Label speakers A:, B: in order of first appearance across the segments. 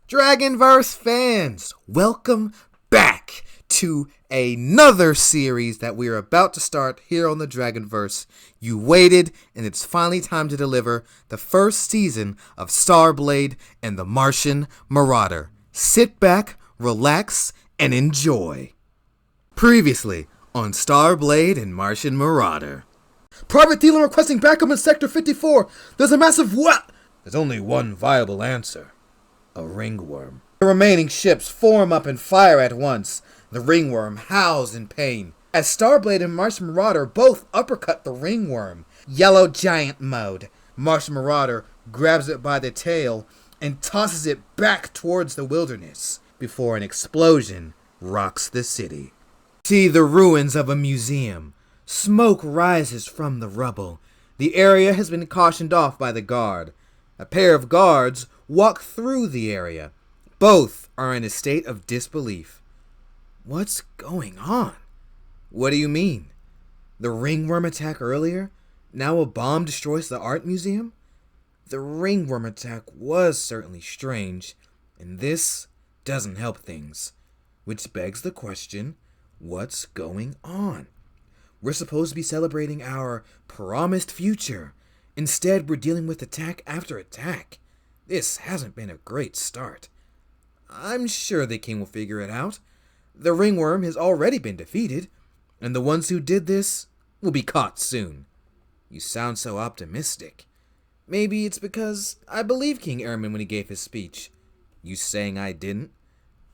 A: Dragonverse fans, welcome back to another series that we are about to start here on the Dragonverse. You waited, and it's finally time to deliver the first season of Starblade and the Martian Marauder. Sit back, relax, and enjoy. Previously on Starblade and Martian Marauder. Private Thielen requesting backup in Sector 54. There's a massive what? There's only one viable answer. A ringworm. The remaining ships form up and fire at once. The ringworm howls in pain. As Starblade and Martian Marauder both uppercut the ringworm. Yellow giant mode. Martian Marauder grabs it by the tail and tosses it back towards the wilderness before an explosion rocks the city. See the ruins of a museum. Smoke rises from the rubble. The area has been cautioned off by the guard. A pair of guards walk through the area. Both are in a state of disbelief. What's going on? What do you mean? The ringworm attack earlier? Now a bomb destroys the art museum? The ringworm attack was certainly strange, and this doesn't help things. Which begs the question, what's going on? We're supposed to be celebrating our promised future. Instead, we're dealing with attack after attack. This hasn't been a great start. I'm sure the king will figure it out. The ringworm has already been defeated, and the ones who did this will be caught soon. You sound so optimistic. Maybe it's because I believe King Airman when he gave his speech. You saying I didn't?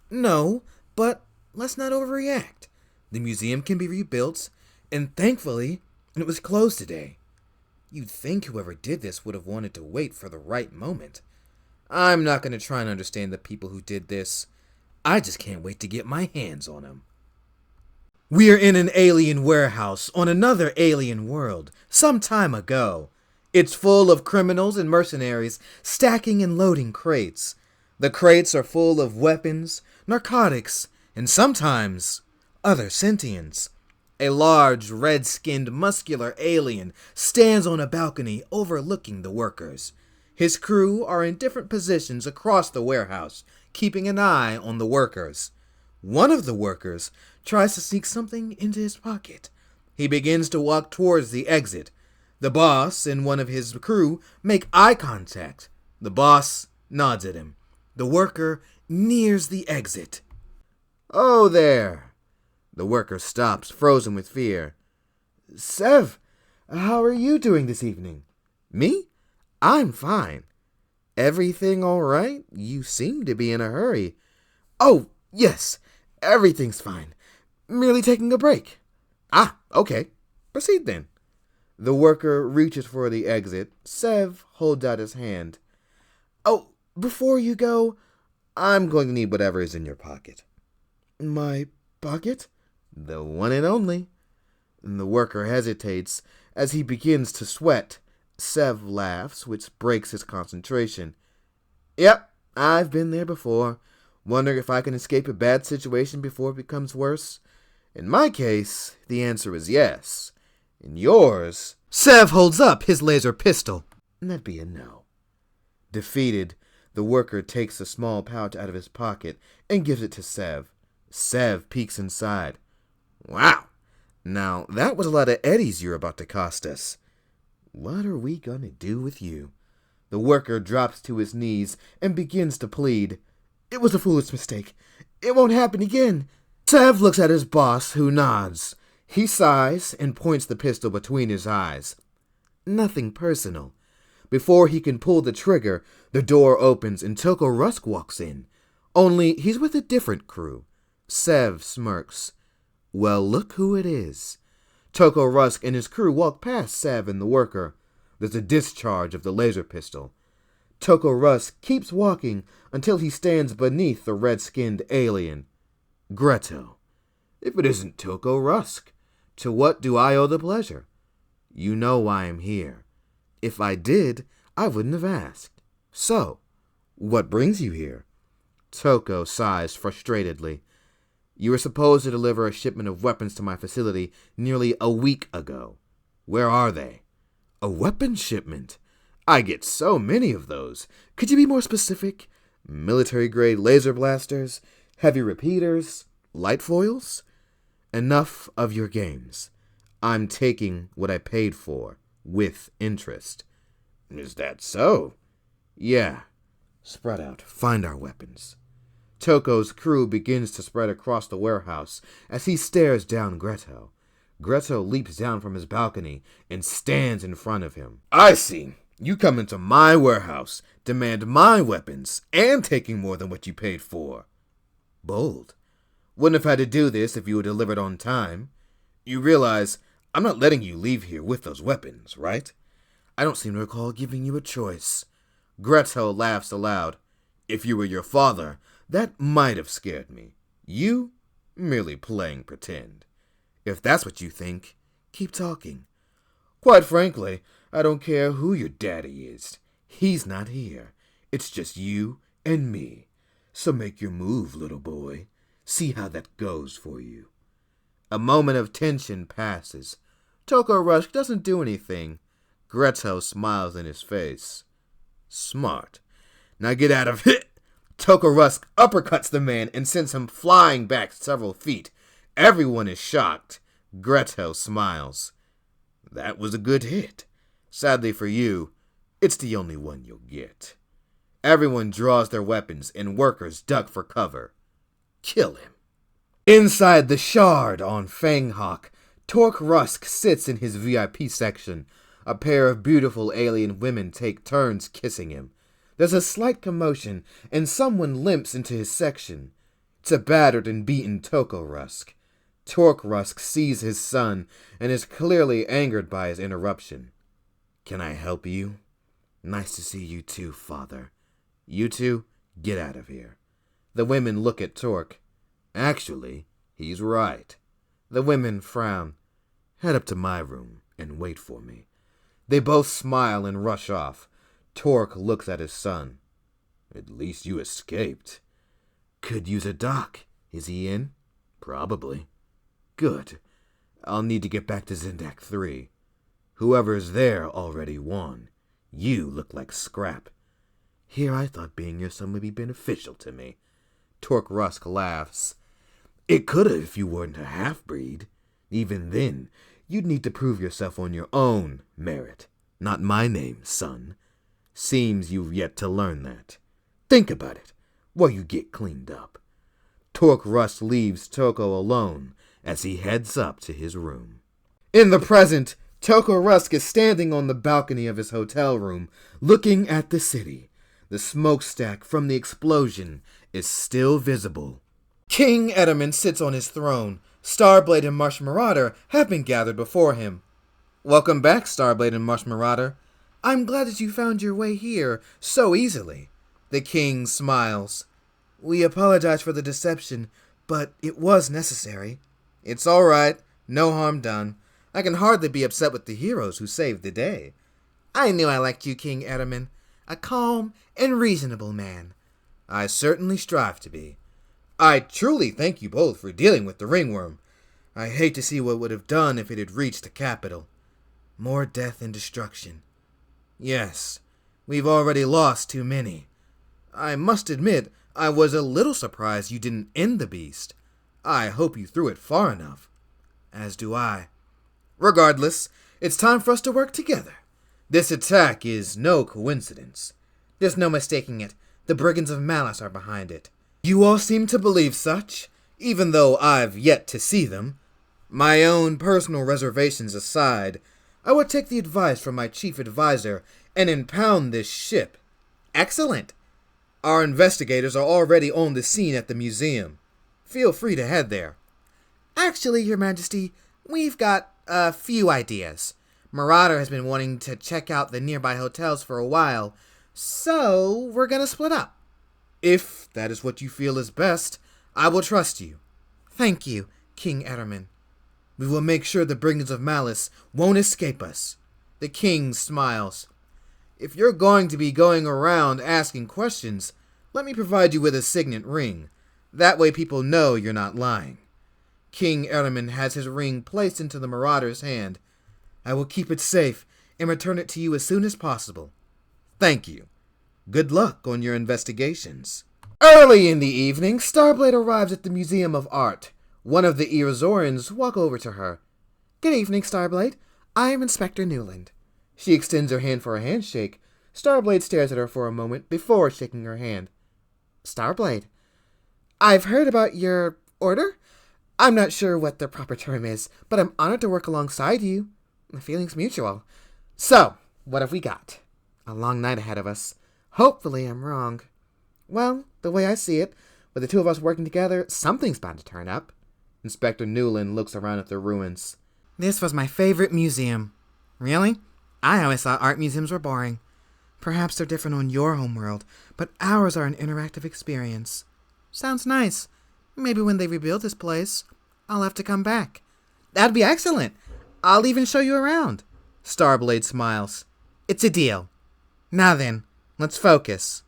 A: No, but let's not overreact. The museum can be rebuilt, and thankfully, it was closed today. You'd think whoever did this would have wanted to wait for the right moment. I'm not going to try and understand the people who did this. I just can't wait to get my hands on them. We are in an alien warehouse on another alien world, some time ago. It's full of criminals and mercenaries stacking and loading crates. The crates are full of weapons, narcotics, and sometimes other sentients. A large, red-skinned, muscular alien stands on a balcony overlooking the workers. His crew are in different positions across the warehouse, keeping an eye on the workers. One of the workers tries to sneak something into his pocket. He begins to walk towards the exit. The boss and one of his crew make eye contact. The boss nods at him. The worker nears the exit. "Oh there." The worker stops, frozen with fear. "Sev, how are you doing this evening?" "Me? I'm fine." "Everything all right? You seem to be in a hurry." "Oh, yes, everything's fine. Merely taking a break." "Ah, okay. Proceed then." The worker reaches for the exit. Sev holds out his hand. "Oh, before you go, I'm going to need whatever is in your pocket." "My pocket?" "The one and only." The worker hesitates as he begins to sweat. Sev laughs, which breaks his concentration. "Yep, I've been there before, wondering if I can escape a bad situation before it becomes worse. In my case, the answer is yes. In yours..." Sev holds up his laser pistol. "That'd be a no." Defeated, the worker takes a small pouch out of his pocket and gives it to Sev. Sev peeks inside. "Wow, now that was a lot of eddies you're about to cost us." "What are we gonna do with you?" The worker drops to his knees and begins to plead. "It was a foolish mistake. It won't happen again." Sev looks at his boss, who nods. He sighs and points the pistol between his eyes. Nothing personal. Before he can pull the trigger, the door opens and Toko Rusk walks in. Only he's with a different crew. Sev smirks. Well, look who it is. Toko Rusk and his crew walk past Sev and the worker. There's a discharge of the laser pistol. Toko Rusk keeps walking until he stands beneath the red-skinned alien. Greto. If it isn't Toko Rusk, to what do I owe the pleasure? You know why I'm here. If I did, I wouldn't have asked. So, what brings you here? Toko sighs frustratedly. You were supposed to deliver a shipment of weapons to my facility nearly a week ago. Where are they? A weapons shipment? I get so many of those. Could you be more specific? Military-grade laser blasters, heavy repeaters, light foils? Enough of your games. I'm taking what I paid for, with interest. Is that so? Yeah. Spread out. Find our weapons. Toko's crew begins to spread across the warehouse as he stares down Greto. Greto leaps down from his balcony and stands in front of him. I see. You come into my warehouse, demand my weapons, and taking more than what you paid for. Bold. Wouldn't have had to do this if you were delivered on time. You realize I'm not letting you leave here with those weapons, right? I don't seem to recall giving you a choice. Greto laughs aloud. If you were your father, that might have scared me. You? Merely playing pretend. If that's what you think, keep talking. Quite frankly, I don't care who your daddy is. He's not here. It's just you and me. So make your move, little boy. See how that goes for you. A moment of tension passes. Toko Rusk doesn't do anything. Greto smiles in his face. Smart. Now get out of it. Toko Rusk uppercuts the man and sends him flying back several feet. Everyone is shocked. Greto smiles. That was a good hit. Sadly for you, it's the only one you'll get. Everyone draws their weapons and workers duck for cover. Kill him. Inside the Shard on Fanghawk, Torque Rusk sits in his VIP section. A pair of beautiful alien women take turns kissing him. There's a slight commotion, and someone limps into his section. It's a battered and beaten Toko Rusk. Torque Rusk sees his son and is clearly angered by his interruption. Can I help you? Nice to see you too, father. You two, get out of here. The women look at Torque. Actually, he's right. The women frown. Head up to my room and wait for me. They both smile and rush off. Torque looks at his son. At least you escaped. Could use a doc. Is he in? Probably. Good. I'll need to get back to Zindak 3. Whoever's there already won. You look like scrap. Here I thought being your son would be beneficial to me. Torque Rusk laughs. It could have if you weren't a half-breed. Even then, you'd need to prove yourself on your own merit. Not my name, son. Seems you've yet to learn that. Think about it while you get cleaned up. Torque Rusk leaves Toko alone as he heads up to his room. In the present, Toko Rusk is standing on the balcony of his hotel room, looking at the city. The smokestack from the explosion is still visible. King Edelman sits on his throne. Starblade and Martian Marauder have been gathered before him. Welcome back, Starblade and Martian Marauder. I'm glad that you found your way here so easily. The king smiles. We apologize for the deception, but it was necessary. It's all right. No harm done. I can hardly be upset with the heroes who saved the day. I knew I liked you, King Edelman. A calm and reasonable man. I certainly strive to be. I truly thank you both for dealing with the ringworm. I hate to see what would have done if it had reached the capital. More death and destruction. Yes, we've already lost too many. I must admit, I was a little surprised you didn't end the beast. I hope you threw it far enough. As do I. Regardless, it's time for us to work together. This attack is no coincidence. There's no mistaking it. The Brigands of Malice are behind it. You all seem to believe such, even though I've yet to see them. My own personal reservations aside, I would take the advice from my chief advisor and impound this ship. Excellent. Our investigators are already on the scene at the museum. Feel free to head there. Actually, Your Majesty, we've got a few ideas. Marauder has been wanting to check out the nearby hotels for a while, so we're gonna split up. If that is what you feel is best, I will trust you. Thank you, King Edelman. We will make sure the Brigands of Malice won't escape us. The king smiles. If you're going to be going around asking questions, let me provide you with a signet ring. That way people know you're not lying. King Edelman has his ring placed into the Marauder's hand. I will keep it safe and return it to you as soon as possible. Thank you. Good luck on your investigations. Early in the evening, Starblade arrives at the Museum of Art. One of the Eozorans walk over to her. Good evening, Starblade. I am Inspector Newland. She extends her hand for a handshake. Starblade stares at her for a moment before shaking her hand. Starblade, I've heard about your order. I'm not sure what the proper term is, but I'm honored to work alongside you. The feeling's mutual. So, what have we got? A long night ahead of us. Hopefully I'm wrong. Well, the way I see it, with the two of us working together, something's bound to turn up. Inspector Newland looks around at the ruins. This was my favorite museum. Really? I always thought art museums were boring. Perhaps they're different on your homeworld, but ours are an interactive experience. Sounds nice. Maybe when they rebuild this place, I'll have to come back. That'd be excellent. I'll even show you around. Starblade smiles. It's a deal. Now then, let's focus.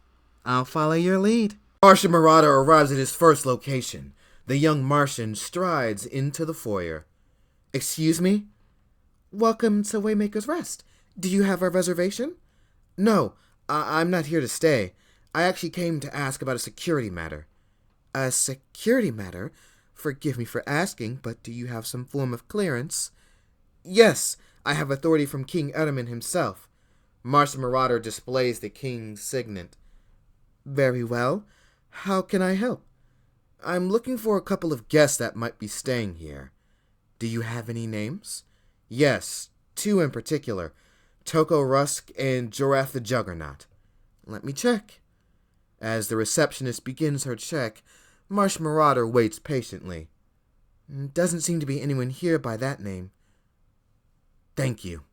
A: I'll follow your lead. Martian Marauder arrives at his first location. The young Martian strides into the foyer. Excuse me? Welcome to Waymaker's Rest. Do you have a reservation? No, I'm not here to stay. I actually came to ask about a security matter. A security matter? Forgive me for asking, but do you have some form of clearance? Yes, I have authority from King Edelman himself. Martian Marauder displays the king's signet. Very well. How can I help? I'm looking for a couple of guests that might be staying here. Do you have any names? Yes, two in particular. Toko Rusk and Jorath the Juggernaut. Let me check. As the receptionist begins her check, Martian Marauder waits patiently. Doesn't seem to be anyone here by that name. Thank you.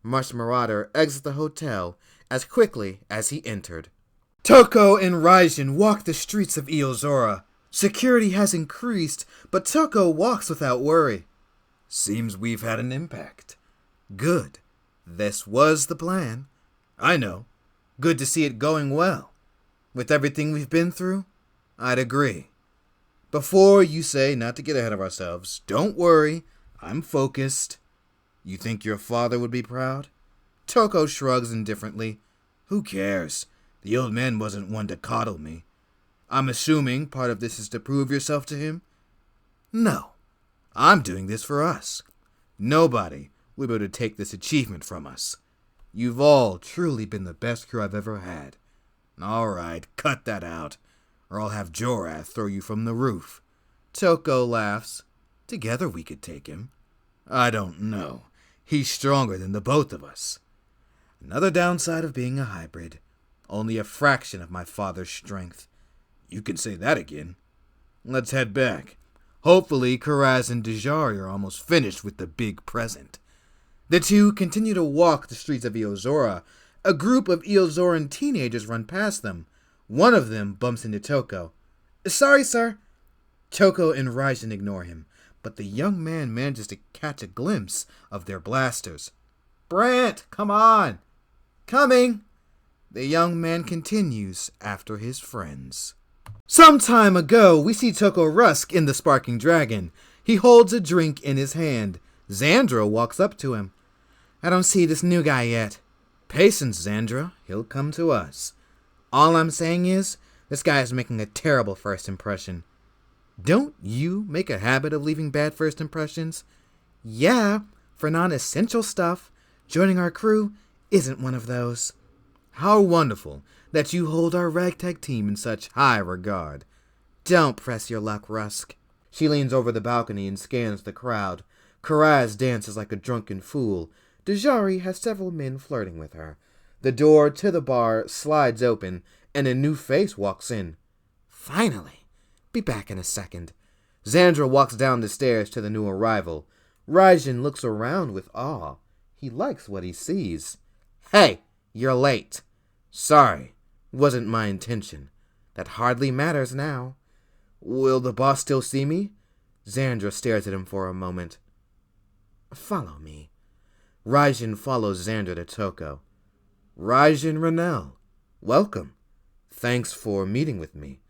A: Martian Marauder exits the hotel as quickly as he entered. Toko and Raijin walk the streets of Eozora. Security has increased, but Toko walks without worry. Seems we've had an impact. Good. This was the plan. I know. Good to see it going well. With everything we've been through, I'd agree. Before you say not to get ahead of ourselves, don't worry. I'm focused. You think your father would be proud? Toko shrugs indifferently. Who cares? The old man wasn't one to coddle me. I'm assuming part of this is to prove yourself to him? No. I'm doing this for us. Nobody will be able to take this achievement from us. You've all truly been the best crew I've ever had. All right, cut that out, or I'll have Jorath throw you from the roof. Toko laughs. Together we could take him. I don't know. He's stronger than the both of us. Another downside of being a hybrid. Only a fraction of my father's strength. You can say that again. Let's head back. Hopefully, Karaz and Dejari are almost finished with the big present. The two continue to walk the streets of Eozora. A group of Eozoran teenagers run past them. One of them bumps into Toko. Sorry, sir. Toko and Raijin ignore him, but the young man manages to catch a glimpse of their blasters. Brant, come on. Coming. The young man continues after his friends. Some time ago, we see Toko Rusk in the Sparking Dragon. He holds a drink in his hand. Xandra walks up to him. I don't see this new guy yet. Patience, Xandra. He'll come to us. All I'm saying is, this guy is making a terrible first impression. Don't you make a habit of leaving bad first impressions? Yeah, for non-essential stuff. Joining our crew isn't one of those. How wonderful that you hold our ragtag team in such high regard. Don't press your luck, Rusk. She leans over the balcony and scans the crowd. Karaz dances like a drunken fool. Dejari has several men flirting with her. The door to the bar slides open, and a new face walks in. Finally. Be back in a second. Xandra walks down the stairs to the new arrival. Raijin looks around with awe. He likes what he sees. Hey, you're late. Sorry, wasn't my intention. That hardly matters now. Will the boss still see me? Xandra stares at him for a moment. Follow me. Raijin follows Xandra to Toko. Raijin Renel, welcome. Thanks for meeting with me.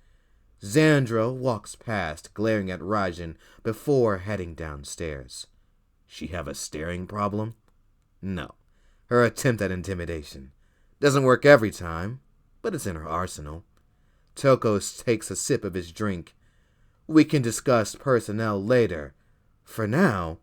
A: Xandra walks past, glaring at Raijin before heading downstairs. She have a staring problem? No. Her attempt at intimidation. Doesn't work every time, but it's in her arsenal. Toko takes a sip of his drink. We can discuss personnel later. For now,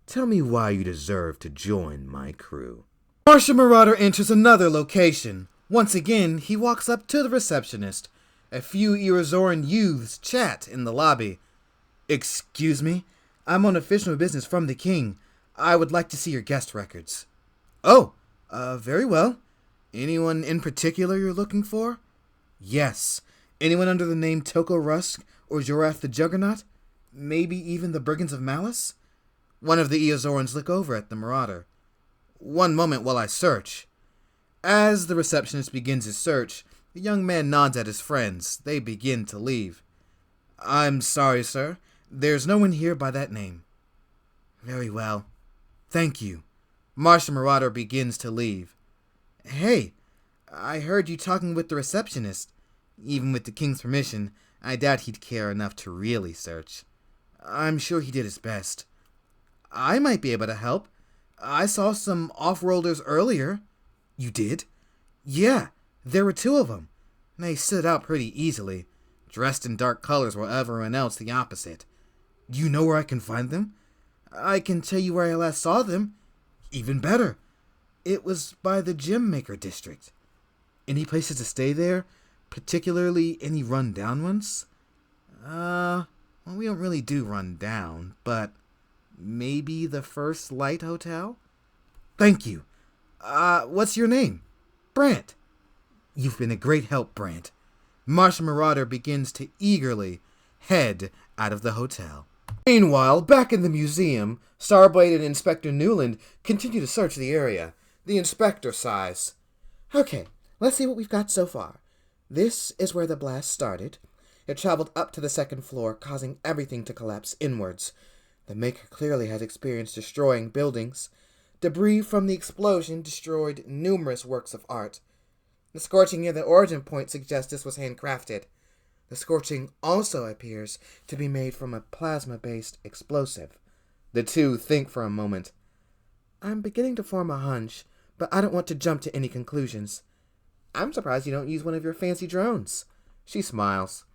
A: tell me why you deserve to join my crew. Martian Marauder enters another location. Once again, he walks up to the receptionist. A few Eozoran youths chat in the lobby. Excuse me? I'm on official business from the king. I would like to see your guest records. Oh, very well. Anyone in particular you're looking for? Yes. Anyone under the name Toko Rusk or Jorath the Juggernaut? Maybe even the Brigands of Malice? One of the Eozorans look over at the Marauder. One moment while I search. As the receptionist begins his search, the young man nods at his friends. They begin to leave. I'm sorry, sir. There's no one here by that name. Very well. Thank you. Martian Marauder begins to leave. Hey, I heard you talking with the receptionist. Even with the king's permission, I doubt he'd care enough to really search. I'm sure he did his best. I might be able to help. I saw some off-worlders earlier. You did? Yeah, there were two of them. They stood out pretty easily, dressed in dark colors while everyone else the opposite. Do you know where I can find them? I can tell you where I last saw them. Even better. It was by the Gem Maker district. Any places to stay there? Particularly any run-down ones? Well, we don't really do run-down, but maybe the First Light Hotel? Thank you. What's your name? Brant. You've been a great help, Brant. Martian Marauder begins to eagerly head out of the hotel. Meanwhile, back in the museum, Starblade and Inspector Newland continue to search the area. The inspector sighs. Okay, let's see what we've got so far. This is where the blast started. It traveled up to the second floor, causing everything to collapse inwards. The Maker clearly has experience destroying buildings. Debris from the explosion destroyed numerous works of art. The scorching near the origin point suggests this was handcrafted. The scorching also appears to be made from a plasma-based explosive. The two think for a moment. I'm beginning to form a hunch, but I don't want to jump to any conclusions. I'm surprised you don't use one of your fancy drones. She smiles.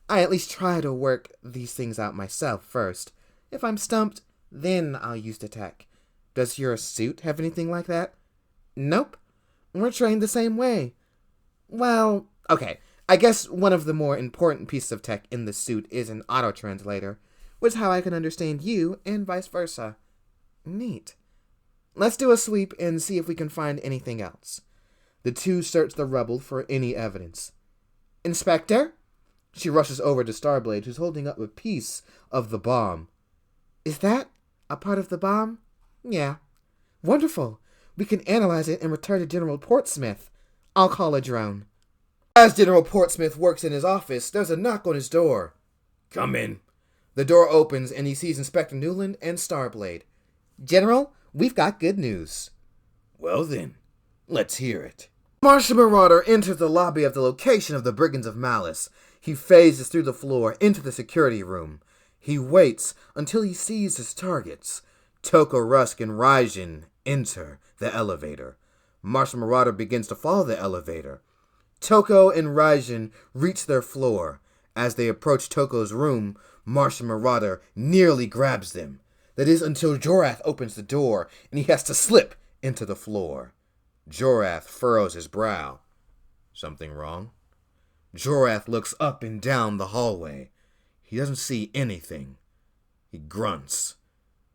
A: I at least try to work these things out myself first. If I'm stumped, then I'll use the tech. Does your suit have anything like that? Nope. We're trained the same way. Well, okay. I guess one of the more important pieces of tech in the suit is an auto-translator, which is how I can understand you and vice versa. Neat. Let's do a sweep and see if we can find anything else. The two search the rubble for any evidence. Inspector? She rushes over to Starblade, who's holding up a piece of the bomb. Is that a part of the bomb? Yeah. Wonderful. We can analyze it and return to General Portsmouth. I'll call a drone. As General Portsmouth works in his office, there's a knock on his door. Come in. The door opens and he sees Inspector Newland and Starblade. General, we've got good news. Well then, let's hear it. Martian Marauder enters the lobby of the location of the Brigands of Malice. He phases through the floor into the security room. He waits until he sees his targets. Toko Rusk and Raijin enter the elevator. Martian Marauder begins to follow the elevator. Toko and Raijin reach their floor. As they approach Toko's room, Martian Marauder nearly grabs them. That is until Jorath opens the door and he has to slip into the floor. Jorath furrows his brow. Something wrong? Jorath looks up and down the hallway. He doesn't see anything. He grunts.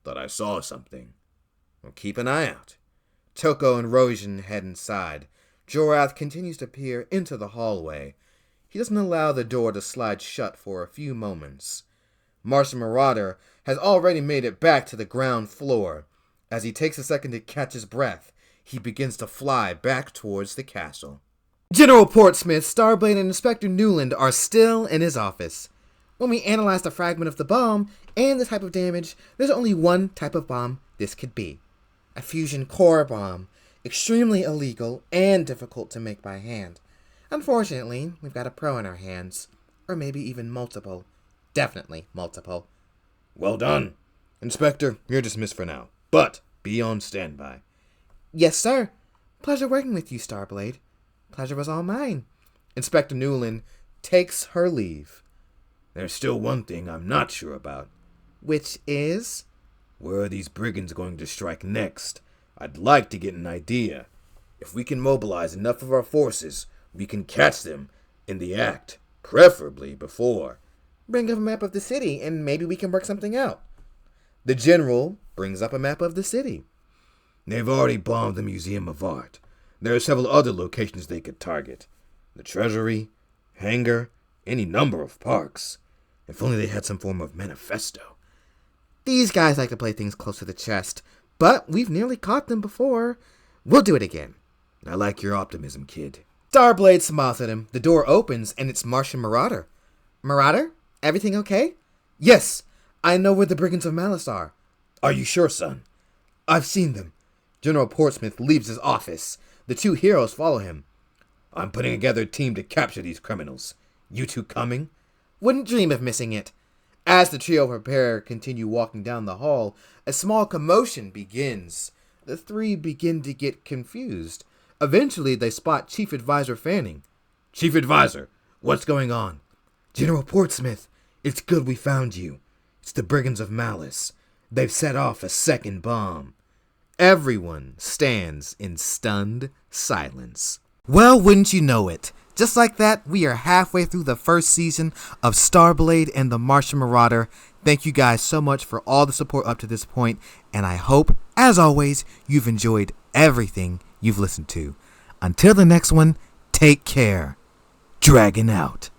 A: Thought I saw something. Well, keep an eye out. Toko and Raijin head inside. Jorath continues to peer into the hallway. He doesn't allow the door to slide shut for a few moments. Martian Marauder has already made it back to the ground floor. As he takes a second to catch his breath, he begins to fly back towards the castle. General Portsmouth, Starblade, and Inspector Newland are still in his office. When we analyze the fragment of the bomb and the type of damage, there's only one type of bomb this could be. A fusion core bomb. Extremely illegal and difficult to make by hand. Unfortunately, we've got a pro in our hands. Or maybe even multiple. Definitely multiple. Well done. Inspector, you're dismissed for now. But be on standby. Yes, sir. Pleasure working with you, Starblade. Pleasure was all mine. Inspector Newland takes her leave. There's still one thing I'm not sure about. Which is? Where are these brigands going to strike next? I'd like to get an idea. If we can mobilize enough of our forces, we can catch them in the act, preferably before. Bring up a map of the city, and maybe we can work something out. The general brings up a map of the city. They've already bombed the Museum of Art. There are several other locations they could target. The Treasury, hangar, any number of parks. If only they had some form of manifesto. These guys like to play things close to the chest, but we've nearly caught them before. We'll do it again. I like your optimism, kid. Starblade smiles at him. The door opens, and it's Martian Marauder. Marauder? Everything okay? Yes, I know where the Brigands of Malice are. Are you sure, son? I've seen them. General Portsmouth leaves his office. The two heroes follow him. I'm putting together a team to capture these criminals. You two coming? Wouldn't dream of missing it. As the trio prepare continue walking down the hall, a small commotion begins. The three begin to get confused. Eventually, they spot Chief Advisor Fanning. Chief Advisor, what's going on? General Portsmouth, it's good we found you. It's the Brigands of Malice. They've set off a second bomb. Everyone stands in stunned silence. Well, wouldn't you know it? Just like that, we are halfway through the first season of Starblade and the Martian Marauder. Thank you guys so much for all the support up to this point, and I hope, as always, you've enjoyed everything you've listened to. Until the next one, take care. Dragon out.